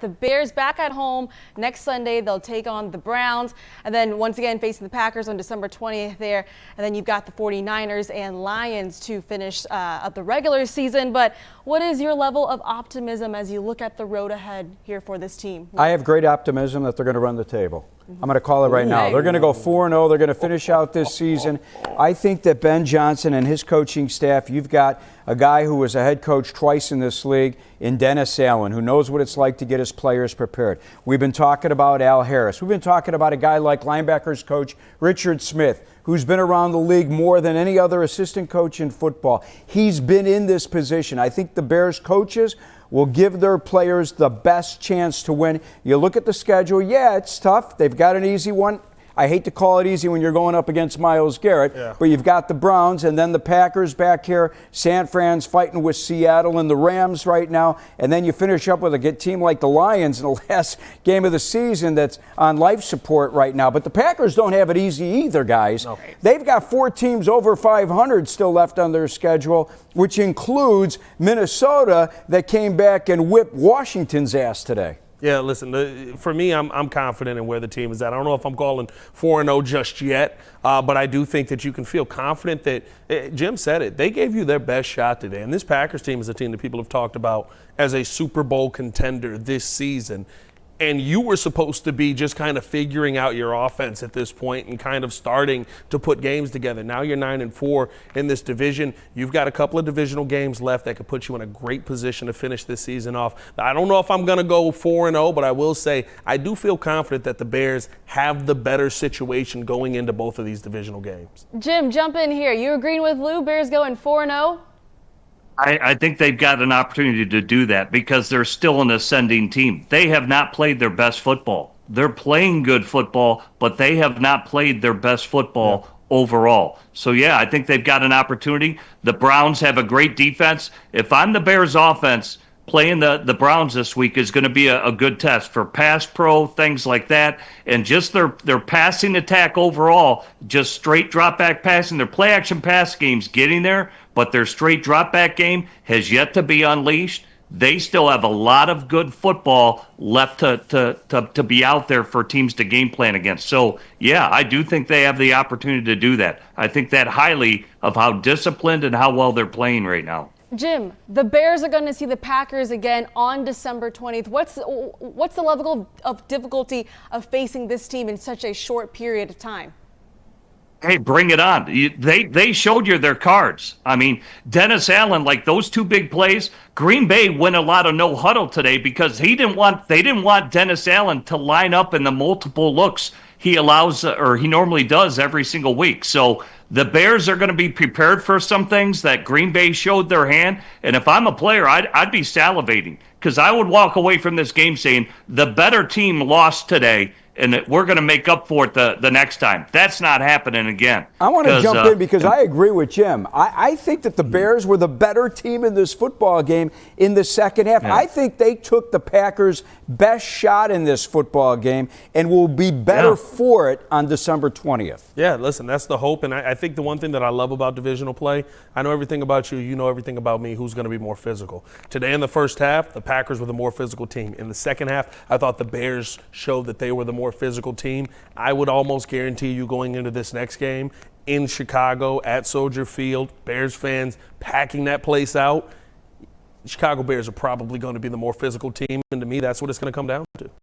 The Bears back at home next Sunday. They'll take on the Browns, and then once again facing the Packers on December 20th there. And then you've got the 49ers and Lions to finish up the regular season. But what is your level of optimism as you look at the road ahead here for this team? I have great optimism that they're going to run the table. I'm going to call it right now. They're going to go 4-0. They're going to finish out this season. I think that Ben Johnson and his coaching staff, you've got a guy who was a head coach twice in this league in Dennis Allen, who knows what it's like to get his players prepared. We've been talking about Al Harris. We've been talking about a guy like linebackers coach Richard Smith, who's been around the league more than any other assistant coach in football. He's been in this position. I think the Bears coaches will give their players the best chance to win. You look at the schedule, yeah, it's tough. They've got an easy one. I hate to call it easy when you're going up against Myles Garrett, but you've got the Browns and then the Packers back here. San Fran's fighting with Seattle and the Rams right now. And then you finish up with a team like the Lions in the last game of the season that's on life support right now. But the Packers don't have it easy either, guys. No. They've got 4 teams over 500 still left on their schedule, which includes Minnesota that came back and whipped Washington's ass today. Yeah, listen, for me, I'm confident in where the team is at. I don't know if I'm calling 4-0 just yet, but I do think that you can feel confident that, Jim said it, they gave you their best shot today. And this Packers team is a team that people have talked about as a Super Bowl contender this season. And you were supposed to be just kind of figuring out your offense at this point and kind of starting to put games together. Now you're 9-4 in this division. You've got a couple of divisional games left that could put you in a great position to finish this season off. I don't know if I'm going to go 4-0, but I will say I do feel confident that the Bears have the better situation going into both of these divisional games. Jim, jump in here. You agreeing with Lou? Bears going 4-0? I think they've got an opportunity to do that because they're still an ascending team. They have not played their best football. They're playing good football, but they have not played their best football overall. So, yeah, I think they've got an opportunity. The Browns have a great defense. If I'm the Bears offense, playing the Browns this week is going to be a good test for pass pro, things like that, and just their passing attack overall, just straight drop-back passing. Their play-action pass game's getting there, but their straight drop-back game has yet to be unleashed. They still have a lot of good football left to be out there for teams to game plan against. So, yeah, I do think they have the opportunity to do that. I think that highly of how disciplined and how well they're playing right now. Jim, the Bears are going to see the Packers again on December 20th. What's the level of difficulty of facing this team in such a short period of time? Hey, bring it on. They showed you their cards. I mean, Dennis Allen, like those 2 big plays, Green Bay went a lot of no huddle today because they didn't want Dennis Allen to line up in the multiple looks he allows or he normally does every single week. So the Bears are going to be prepared for some things that Green Bay showed their hand. And if I'm a player, I'd be salivating because I would walk away from this game saying the better team lost today and that we're going to make up for it the next time. That's not happening again. I want to jump in because I agree with Jim. I think that the Bears were the better team in this football game in the second half. Yeah. I think they took the Packers' best shot in this football game and will be better for it on December 20th. Yeah, listen, that's the hope. And I think the one thing that I love about divisional play, I know everything about you, you know everything about me, who's going to be more physical. Today in the first half, the Packers were the more physical team. In the second half, I thought the Bears showed that they were the more physical team. I would almost guarantee you going into this next game in Chicago at Soldier Field, Bears fans packing that place out, Chicago Bears are probably going to be the more physical team, and to me, that's what it's going to come down to.